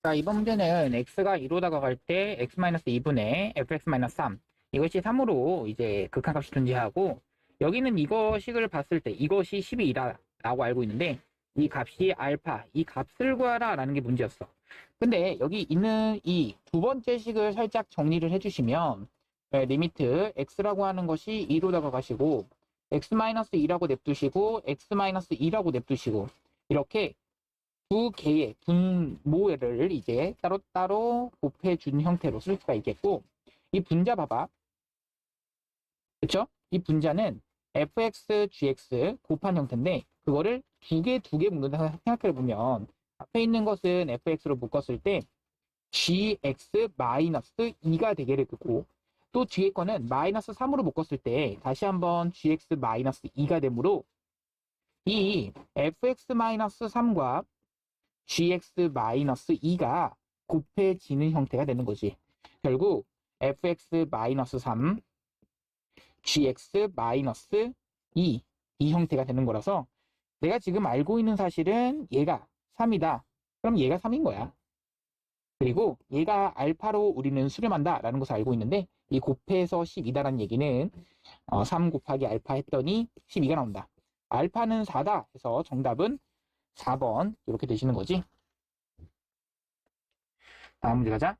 자, 이번 문제는 x가 2로 다가갈 때 x-2분의 fx-3 이것이 3으로 이제 극한값이 존재하고 여기는 이거 식을 봤을 때 이것이 12라고 알고 있는데 이 값이 알파, 이 값을 구하라 라는 게 문제였어. 근데 여기 있는 이 두 번째 식을 살짝 정리를 해주시면 리미트 x라고 하는 것이 2로 다가가시고 x-2라고 냅두시고 x-2라고 냅두시고 이렇게 두 개의 분모를 이제 따로따로 곱해준 형태로 쓸 수가 있겠고, 이 분자 봐봐. 그쵸? 이 분자는 fx, gx 곱한 형태인데, 그거를 두 개 묶는다 생각해보면, 앞에 있는 것은 fx로 묶었을 때, gx-2가 되게 되고, 또 뒤에 거는 마이너스 3으로 묶었을 때, 다시 한번 gx-2가 되므로, 이 fx-3과 gx-2가 곱해지는 형태가 되는 거지. 결국 fx-3, gx-2 이 형태가 되는 거라서 내가 지금 알고 있는 사실은 얘가 3이다. 그럼 얘가 3인 거야. 그리고 얘가 알파로 우리는 수렴한다 라는 것을 알고 있는데 이 곱해서 12다라는 얘기는 3 곱하기 알파 했더니 12가 나온다. 알파는 4다 해서 정답은 4번 이렇게 되시는 거지. 다음 문제 가자.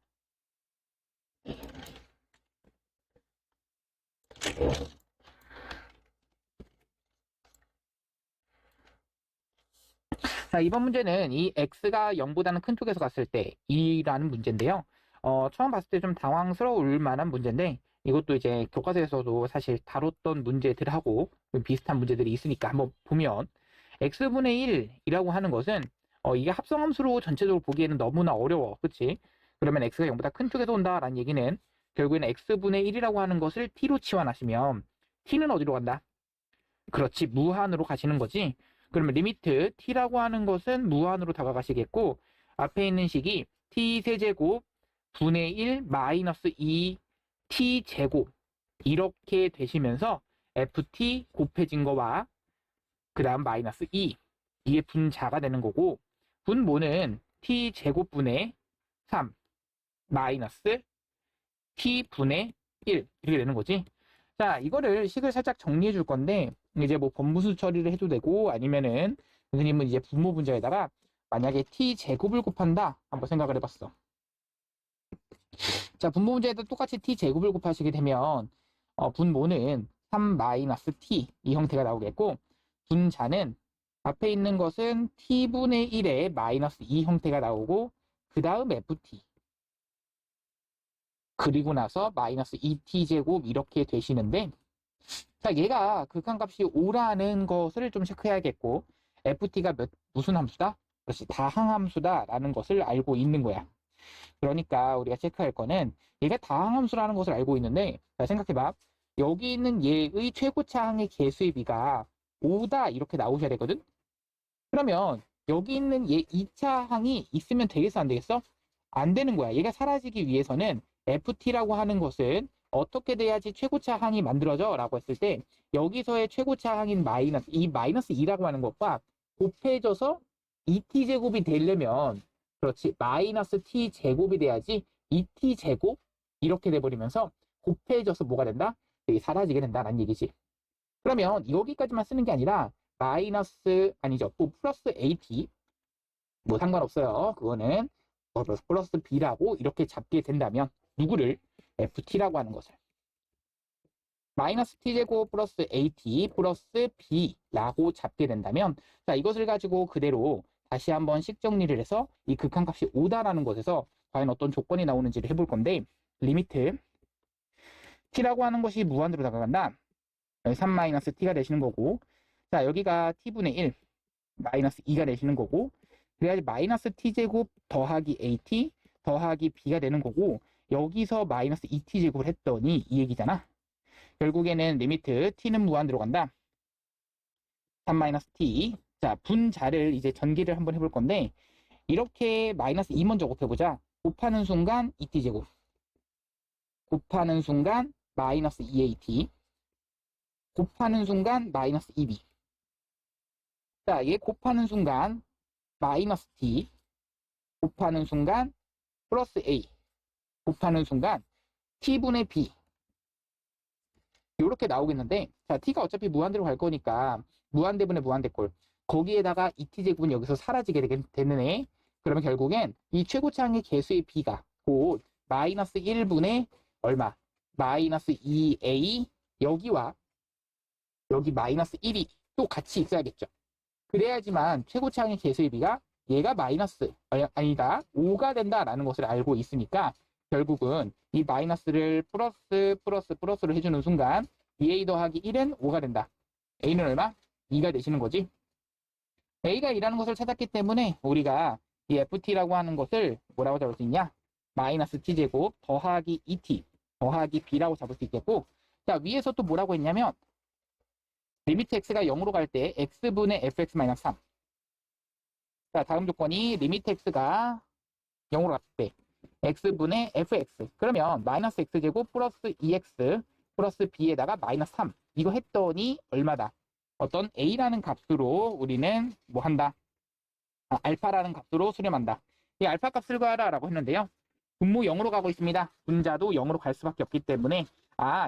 자, 이번 문제는 이 x가 0보다는 큰 쪽에서 갔을 때 2라는 문제인데요. 처음 봤을 때 좀 당황스러울 만한 문제인데 이것도 이제 교과서에서도 사실 다뤘던 문제들하고 비슷한 문제들이 있으니까 한번 보면 x분의 1이라고 하는 것은 이게 합성함수로 전체적으로 보기에는 너무나 어려워. 그치? 그러면 x가 0보다 큰 쪽에서 온다라는 얘기는 결국에는 x분의 1이라고 하는 것을 t로 치환하시면 t는 어디로 간다? 그렇지, 무한으로 가시는 거지. 그러면 리미트 t라고 하는 것은 무한으로 다가가시겠고 앞에 있는 식이 t 세제곱 분의 1 마이너스 2 t 제곱 이렇게 되시면서 ft 곱해진 거와 그 다음 마이너스 2 이게 분자가 되는 거고 분모는 t 제곱분의 3 마이너스 t분의 1 이렇게 되는 거지. 자, 이거를 식을 살짝 정리해 줄 건데 이제 뭐 번분수 처리를 해도 되고 아니면은 선생님은 이제 분모 분자에다가 만약에 t 제곱을 곱한다 한번 생각을 해봤어. 자, 분모 문제에도 똑같이 t 제곱을 곱하시게 되면 분모는 3 마이너스 t 이 형태가 나오겠고 분자는 앞에 있는 것은 t분의 1에 마이너스 2 형태가 나오고 그 다음 ft 그리고 나서 마이너스 2t 제곱 이렇게 되시는데 자, 얘가 극한값이 5라는 것을 좀 체크해야겠고 ft가 무슨 함수다? 그렇지, 다항함수다라는 것을 알고 있는 거야. 그러니까 우리가 체크할 거는 얘가 다항함수라는 것을 알고 있는데 자, 생각해봐. 여기 있는 얘의 최고차항의 개수의 비가 5다 이렇게 나오셔야 되거든? 그러면 여기 있는 얘 2차 항이 있으면 되겠어 안 되겠어? 안 되는 거야. 얘가 사라지기 위해서는 ft라고 하는 것은 어떻게 돼야지 최고차 항이 만들어져? 라고 했을 때 여기서의 최고차 항인 마이너스 이 마이너스 2라고 하는 것과 곱해져서 2t제곱이 되려면 그렇지 마이너스 t제곱이 돼야지 2t제곱 이렇게 돼버리면서 곱해져서 뭐가 된다? 여기 사라지게 된다는 얘기지. 그러면 여기까지만 쓰는 게 아니라 마이너스 아니죠 또 플러스 at 뭐 상관없어요. 그거는 플러스 b라고 이렇게 잡게 된다면 누구를 ft라고 하는 것을 마이너스 t제곱 플러스 at 플러스 b라고 잡게 된다면 자 이것을 가지고 그대로 다시 한번 식 정리를 해서 이 극한값이 5다라는 것에서 과연 어떤 조건이 나오는지를 해볼 건데 리미트 t라고 하는 것이 무한으로 다가간다. 3-t가 되시는 거고 자 여기가 t분의 1 마이너스 2가 되시는 거고 그래야지 마이너스 t제곱 더하기 at 더하기 b가 되는 거고 여기서 마이너스 2t제곱을 했더니 이 얘기잖아. 결국에는 리미트 t는 무한으로 간다. 3-t 자 분자를 이제 전기를 한번 해볼 건데 이렇게 마이너스 2 먼저 곱해보자. 곱하는 순간 2t제곱 곱하는 순간 마이너스 2at 곱하는 순간 마이너스 2b 자 얘 곱하는 순간 마이너스 t 곱하는 순간 플러스 A 곱하는 순간 t분의 b 이렇게 나오겠는데, 자, t가 어차피 무한대로 갈 거니까 무한대분의 무한대꼴, 거기에다가 2t제곱은 여기서 사라지게 되네. 그러면 결국엔 이 최고차항의 개수의 b가 곧 마이너스 1분의 얼마? 마이너스 2a, 여기와 여기 마이너스 1이 또 같이 있어야겠죠. 그래야지만 최고차항의 개수의 b가 얘가 마이너스 아니다 5가 된다라는 것을 알고 있으니까, 결국은 이 마이너스를 플러스로 해주는 순간 2a 더하기 1은 5가 된다. a는 얼마? 2가 되시는 거지. a가 2라는 것을 찾았기 때문에 우리가 이 ft라고 하는 것을 뭐라고 잡을 수 있냐? 마이너스 t제곱 더하기 2t 더하기 b라고 잡을 수 있겠고, 자, 위에서 또 뭐라고 했냐면 리미트 x가 0으로 갈 때 x분의 fx-3. 자, 다음 조건이 리미트 x가 0으로 갔을 때 x분의 fx. 그러면 마이너스 x제곱 플러스 2x 플러스 b에다가 마이너스 3. 이거 했더니 얼마다? 어떤 a라는 값으로 우리는 뭐 한다? 알파라는 값으로 수렴한다. 이 알파 값을 구하라라고 했는데요. 분모 0으로 가고 있습니다. 분자도 0으로 갈 수밖에 없기 때문에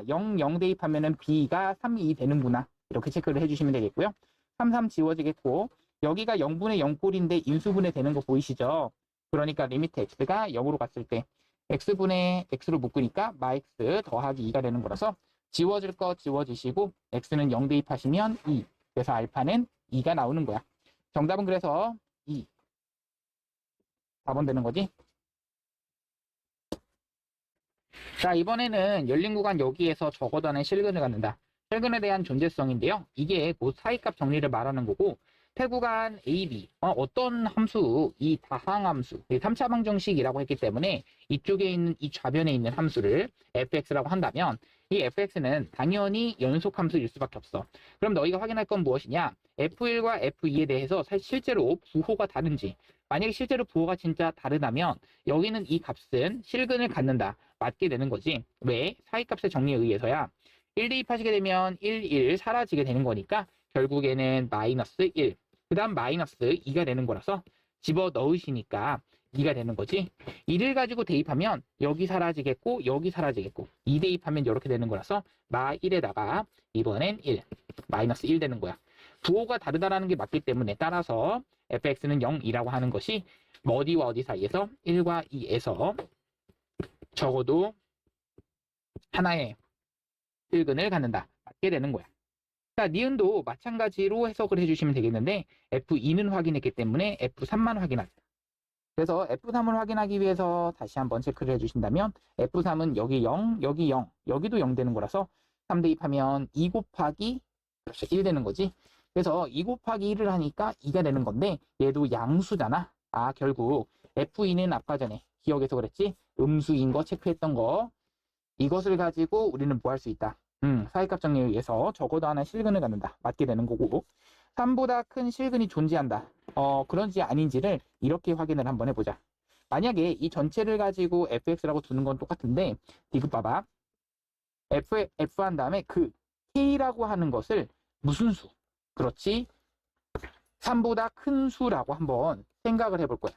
0 대입하면은 b가 3, 2 되는구나. 이렇게 체크를 해주시면 되겠고요. 3, 3 지워지겠고, 여기가 0분의 0꼴인데 인수분해 되는 거 보이시죠? 그러니까 리미트 x가 0으로 갔을 때 x분의 x로 묶으니까 마x 더하기 2가 되는 거라서 지워질 거 지워지시고 x는 0 대입하시면 2. 그래서 알파는 2가 나오는 거야. 정답은 그래서 2. 4번 되는 거지. 자, 이번에는 열린 구간 여기에서 적어다는 실근을 갖는다. 실근에 대한 존재성인데요. 이게 곧 사이값 정리를 말하는 거고, 태구간 AB, 어떤 함수, 이 다항함수, 3차 방정식이라고 했기 때문에 이쪽에 있는 이 좌변에 있는 함수를 fx라고 한다면 이 fx는 당연히 연속함수일 수밖에 없어. 그럼 너희가 확인할 건 무엇이냐? f1과 f2에 대해서 실제로 부호가 다른지, 만약에 실제로 부호가 진짜 다르다면 여기는 이 값은 실근을 갖는다. 맞게 되는 거지. 왜? 사이값의 정리에 의해서야. 1 대입하시게 되면 1, 1 사라지게 되는 거니까 결국에는 마이너스 1, 그 다음 마이너스 2가 되는 거라서 집어 넣으시니까 2가 되는 거지. 2를 가지고 대입하면 여기 사라지겠고 여기 사라지겠고, 2 대입하면 이렇게 되는 거라서 마 1에다가 이번엔 1, 마이너스 1 되는 거야. 부호가 다르다라는 게 맞기 때문에 따라서 fx는 0이라고 하는 것이 어디와 어디 사이에서 1과 2에서 적어도 하나의 실근을 갖는다. 맞게 되는 거야. 자, 니은도 마찬가지로 해석을 해주시면 되겠는데 F2는 확인했기 때문에 F3만 확인하자. 그래서 F3을 확인하기 위해서 다시 한번 체크를 해주신다면 F3은 여기 0, 여기 0, 여기도 0 되는 거라서 3 대입하면 2 곱하기 그렇죠, 1 되는 거지. 그래서 2 곱하기 1을 하니까 2가 되는 건데 얘도 양수잖아. 결국 F2는 아까 전에 기억해서 그랬지? 음수인 거 체크했던 거, 이것을 가지고 우리는 뭐 할 수 있다? 사이값 정리에 의해서 적어도 하나 실근을 갖는다. 맞게 되는 거고, 3보다 큰 실근이 존재한다. 그런지 아닌지를 이렇게 확인을 한번 해보자. 만약에 이 전체를 가지고 fx라고 두는 건 똑같은데, 디귿 봐봐. f 한 다음에 그 k라고 하는 것을 무슨 수? 그렇지. 3보다 큰 수라고 한번 생각을 해볼 거야.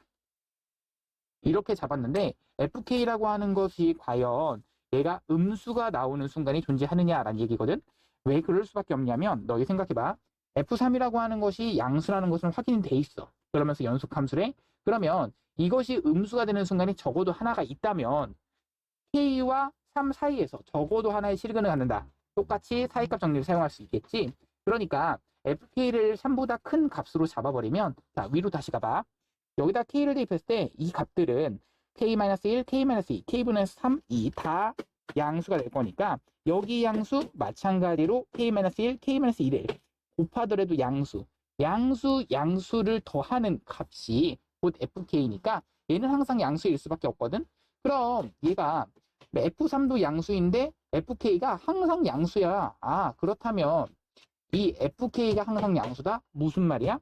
이렇게 잡았는데 fk라고 하는 것이 과연 얘가 음수가 나오는 순간이 존재하느냐라는 얘기거든. 왜 그럴 수밖에 없냐면 너희 생각해봐. F3이라고 하는 것이 양수라는 것은 확인이 돼 있어. 그러면서 연속함수래. 그러면 이것이 음수가 되는 순간이 적어도 하나가 있다면 K와 3 사이에서 적어도 하나의 실근을 갖는다. 똑같이 사이값 정리를 사용할 수 있겠지. 그러니까 FK를 3보다 큰 값으로 잡아버리면, 자, 위로 다시 가봐. 여기다 K를 대입했을 때 이 값들은 K-1, K-2, K분의 3, 2 다 양수가 될 거니까 여기 양수 마찬가지로 K-1, K-1을 곱하더라도 양수를 더하는 값이 곧 FK니까 얘는 항상 양수일 수밖에 없거든. 그럼 얘가 F3도 양수인데 FK가 항상 양수야. 그렇다면 이 FK가 항상 양수다? 무슨 말이야?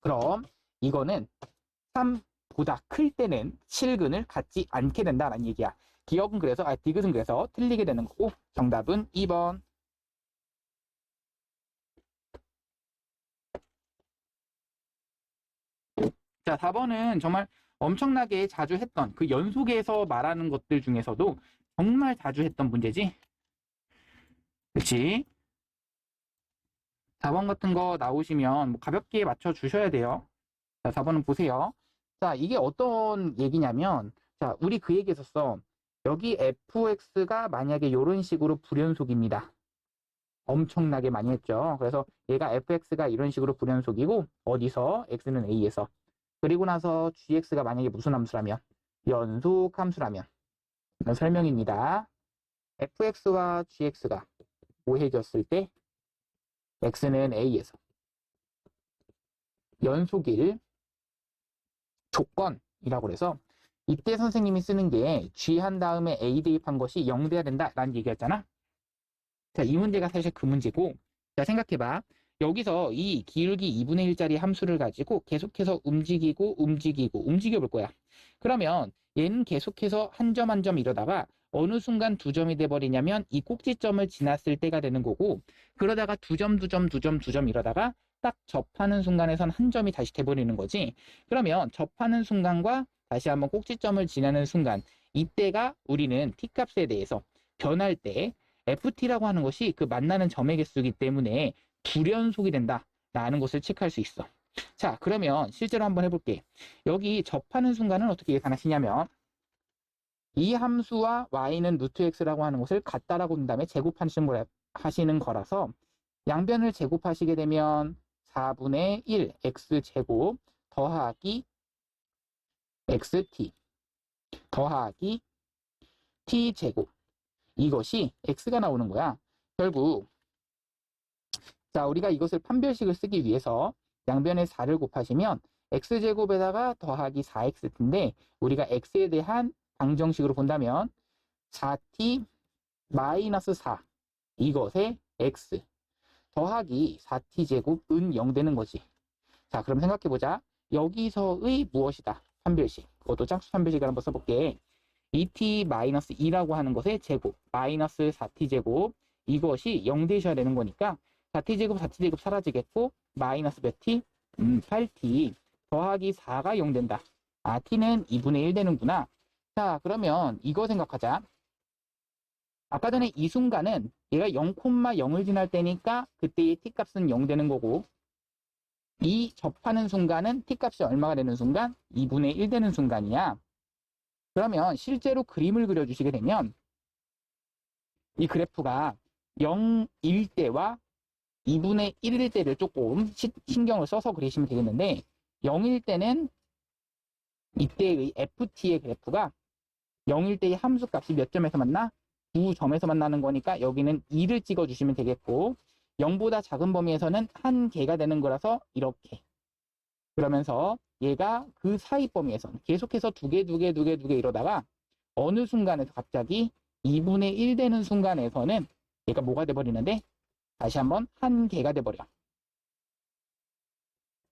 그럼 이거는 3보다 클 때는 실근을 갖지 않게 된다는 얘기야. 기억은 그래서, 디귿은 그래서 틀리게 되는 거고, 정답은 2번. 자, 4번은 정말 엄청나게 자주 했던 그 연속해서 말하는 것들 중에서도 정말 자주 했던 문제지. 그치? 4번 같은 거 나오시면 뭐 가볍게 맞춰 주셔야 돼요. 자, 4번은 보세요. 자, 이게 어떤 얘기냐면, 자, 우리 그 얘기 했었어. 여기 fx가 만약에 이런 식으로 불연속입니다. 엄청나게 많이 했죠. 그래서 얘가 fx가 이런 식으로 불연속이고, 어디서? x는 a에서. 그리고 나서 gx가 만약에 무슨 함수라면? 연속 함수라면. 이런 설명입니다. fx와 gx가 모해졌을 때, x는 a에서. 연속일 조건이라고 해서 이때 선생님이 쓰는 게 G 한 다음에 A 대입한 것이 0 돼야 된다라는 얘기였잖아. 자, 이 문제가 사실 그 문제고, 자, 생각해봐. 여기서 이 기울기 2분의 1짜리 함수를 가지고 계속해서 움직여 볼 거야. 그러면 얘는 계속해서 한 점 한 점 이러다가 어느 순간 두 점이 돼버리냐면 이 꼭지점을 지났을 때가 되는 거고, 그러다가 두 점 이러다가 딱 접하는 순간에선 한 점이 다시 돼버리는 거지. 그러면 접하는 순간과 다시 한번 꼭지점을 지나는 순간, 이때가 우리는 t값에 대해서 변할 때 ft라고 하는 것이 그 만나는 점의 개수이기 때문에 불연속이 된다라는 것을 체크할 수 있어. 자, 그러면 실제로 한번 해볼게. 여기 접하는 순간은 어떻게 계산하시냐면 이 함수와 y는 루트 x라고 하는 것을 같다라고 한 다음에 제곱하시는 거라서 양변을 제곱하시게 되면 4분의 1 x제곱 더하기 xt 더하기 t제곱, 이것이 x가 나오는 거야. 결국 자, 우리가 이것을 판별식을 쓰기 위해서 양변에 4를 곱하시면 x제곱에다가 더하기 4x인데 우리가 x에 대한 방정식으로 본다면 4t 마이너스 4 이것의 x 더하기 4t제곱은 0 되는 거지. 자, 그럼 생각해보자. 여기서의 무엇이다? 판별식. 그것도 짝수 판별식을 한번 써볼게. 2t-2라고 하는 것의 제곱 마이너스 4t제곱, 이것이 0 되셔야 되는 거니까 4t제곱 사라지겠고 마이너스 몇 t? 8t 더하기 4가 0 된다. 아, t는 2분의 1 되는구나. 자, 그러면 이거 생각하자. 아까 전에 이 순간은 얘가 0,0을 지날 때니까 그때의 t값은 0 되는 거고, 이 접하는 순간은 t값이 얼마가 되는 순간? 2분의 1 되는 순간이야. 그러면 실제로 그림을 그려주시게 되면 이 그래프가 0일 때와 2분의 1일 때를 조금 신경을 써서 그리시면 되겠는데, 0일 때는 이때의 ft의 그래프가 0일 때의 함수값이 몇 점에서 만나? 9점에서 만나는 거니까 여기는 2를 찍어주시면 되겠고, 0보다 작은 범위에서는 한 개가 되는 거라서 이렇게. 그러면서 얘가 그 사이 범위에서는 계속해서 두 개 이러다가 어느 순간에서 갑자기 2분의 1 되는 순간에서는 얘가 뭐가 돼버리는데 다시 한번 한 개가 돼버려.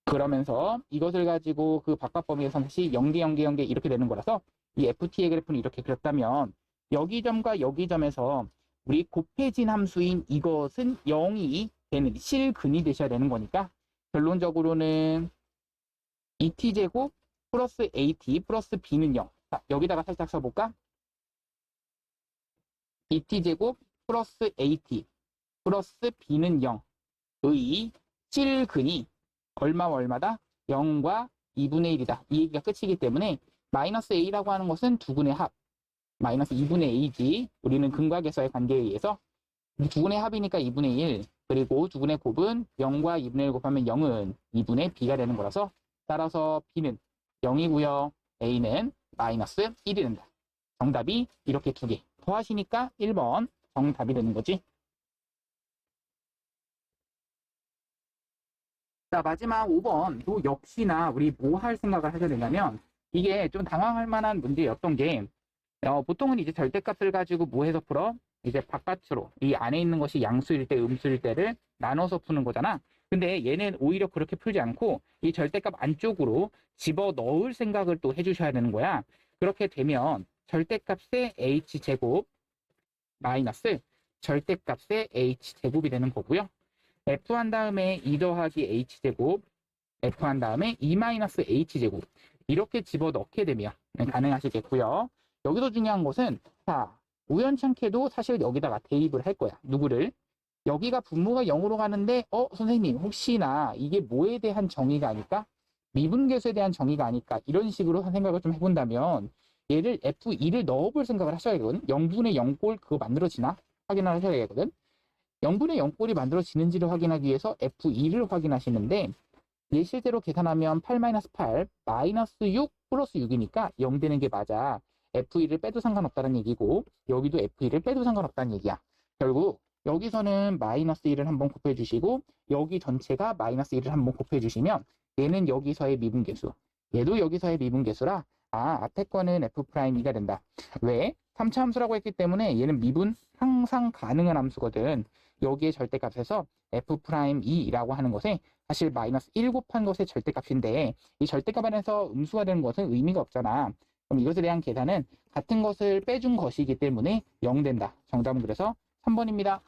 그러면서 이것을 가지고 그 바깥 범위에서는 다시 0개 이렇게 되는 거라서 이 ft의 그래프는 이렇게 그렸다면 여기 점과 여기 점에서 우리 곱해진 함수인 이것은 0이 되는 실근이 되셔야 되는 거니까 결론적으로는 2t제곱 플러스 at 플러스 b는 0. 자, 여기다가 살짝 써볼까? 2t제곱 플러스 at 플러스 b는 0의 실근이 얼마다? 0과 2분의 1이다. 이 얘기가 끝이기 때문에 마이너스 a라고 하는 것은 두근의 합, 마이너스 2분의 a지. 우리는 근각에서의 관계에 의해서 두근의 합이니까 2분의 1, 그리고 두근의 곱은 0과 2분의 1 곱하면 0은 2분의 b가 되는 거라서 따라서 b는 0이고요. a는 마이너스 1이 된다. 정답이 이렇게 두 개 더하시니까 1번 정답이 되는 거지. 자, 마지막 5번도 역시나 우리 뭐 할 생각을 하셔야 되냐면 이게 좀 당황할 만한 문제였던 게 보통은 이제 절대값을 가지고 뭐 해서 풀어? 이제 바깥으로 이 안에 있는 것이 양수일 때 음수일 때를 나눠서 푸는 거잖아. 근데 얘는 오히려 그렇게 풀지 않고 이 절대값 안쪽으로 집어넣을 생각을 또 해주셔야 되는 거야. 그렇게 되면 절대값의 h제곱 마이너스 절대값의 h제곱이 되는 거고요. f 한 다음에 2 더하기 h제곱, f 한 다음에 2 마이너스 h제곱. 이렇게 집어넣게 되면 가능하시겠고요. 여기서 중요한 것은 자, 우연찮게도 사실 여기다가 대입을 할 거야. 누구를? 여기가 분모가 0으로 가는데 선생님 혹시나 이게 뭐에 대한 정의가 아닐까? 미분계수에 대한 정의가 아닐까? 이런 식으로 생각을 좀 해본다면 얘를 F2를 넣어볼 생각을 하셔야 되거든. 0분의 0꼴 그거 만들어지나? 확인을 하셔야 되거든. 0분의 0꼴이 만들어지는지를 확인하기 위해서 F2를 확인하시는데 얘 실제로 계산하면 8-8 마이너스 6 플러스 6이니까 0 되는 게 맞아. F2를 빼도 상관없다는 얘기고 여기도 F2를 빼도 상관없다는 얘기야. 결국 여기서는 마이너스 1을 한번 곱해 주시고 여기 전체가 마이너스 1을 한번 곱해 주시면 얘는 여기서의 미분계수, 얘도 여기서의 미분계수라 앞에 거는 F'E가 된다. 왜? 3차 함수라고 했기 때문에 얘는 미분 항상 가능한 함수거든. 여기에 절대값에서 F'E라고 하는 것에 사실 마이너스 1 곱한 것의 절대값인데 이 절대값 안에서 음수가 되는 것은 의미가 없잖아. 그럼 이것에 대한 계산은 같은 것을 빼준 것이기 때문에 0 된다. 정답은 그래서 3번입니다.